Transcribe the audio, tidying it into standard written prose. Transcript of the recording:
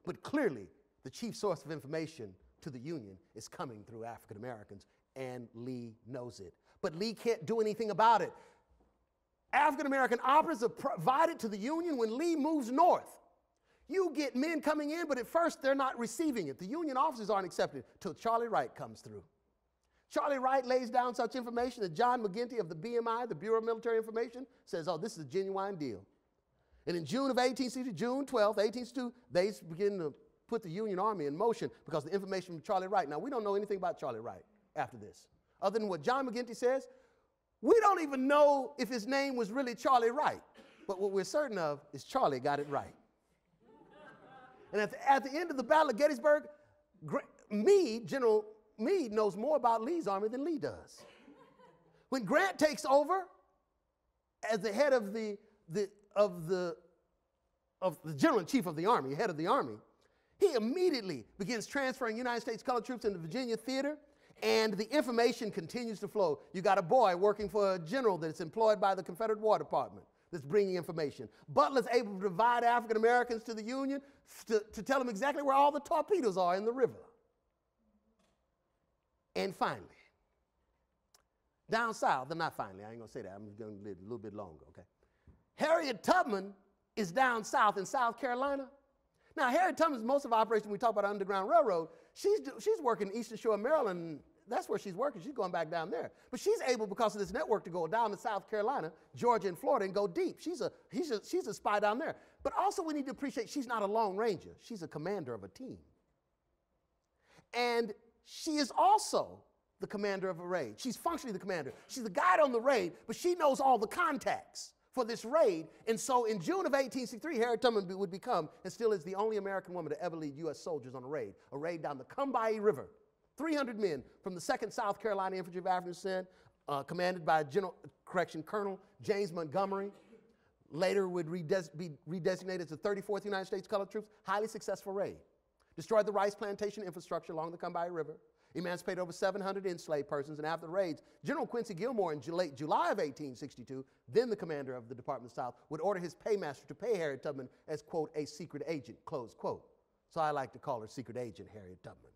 But clearly, the chief source of information to the Union is coming through African Americans, and Lee knows it. But Lee can't do anything about it. African American operatives are provided to the Union when Lee moves north. You get men coming in, but at first they're not receiving it. The Union officers aren't accepted until Charlie Wright comes through. Charlie Wright lays down such information that John McGinty of the BMI, the Bureau of Military Information, says, oh, this is a genuine deal. And in June of 1862, June 12th, 1862, they begin to put the Union Army in motion because of the information from Charlie Wright. Now, we don't know anything about Charlie Wright after this, other than what John McGinty says. We don't even know if his name was really Charlie Wright. But what we're certain of is Charlie got it right. And at the end of the Battle of Gettysburg, General Meade knows more about Lee's army than Lee does. When Grant takes over as the head of the general-in-chief of the army, head of the army, he immediately begins transferring United States colored troops into Virginia theater, and the information continues to flow. You got a boy working for a general that's employed by the Confederate War Department that's bringing information. Butler's able to provide African Americans to the Union to tell them exactly where all the torpedoes are in the river. And finally, down south, and not finally, I ain't gonna say that, I'm gonna live a little bit longer, okay? Harriet Tubman is down south in South Carolina. Now, Harriet Tubman's most of our operation, when we talk about Underground Railroad, she's working Eastern Shore of Maryland. That's where she's working. She's going back down there. But she's able, because of this network, to go down to South Carolina, Georgia, and Florida and go deep. She's a spy down there. But also we need to appreciate she's not a lone ranger. She's a commander of a team. And she is also the commander of a raid. She's functionally the commander. She's the guide on the raid, but she knows all the contacts for this raid. And so in June of 1863, Harriet Tubman would become, and still is, the only American woman to ever lead U.S. soldiers on a raid down the Combahee River. 300 men from the 2nd South Carolina Infantry of African Descent, commanded by Colonel James Montgomery, later would be redesignated as the 34th United States Colored Troops. Highly successful raid. Destroyed the rice plantation infrastructure along the Combahee River, emancipated over 700 enslaved persons, and after the raids, General Quincy Gilmore in late July of 1862, then the commander of the Department of the South, would order his paymaster to pay Harriet Tubman as, quote, a secret agent, close quote. So I like to call her secret agent Harriet Tubman.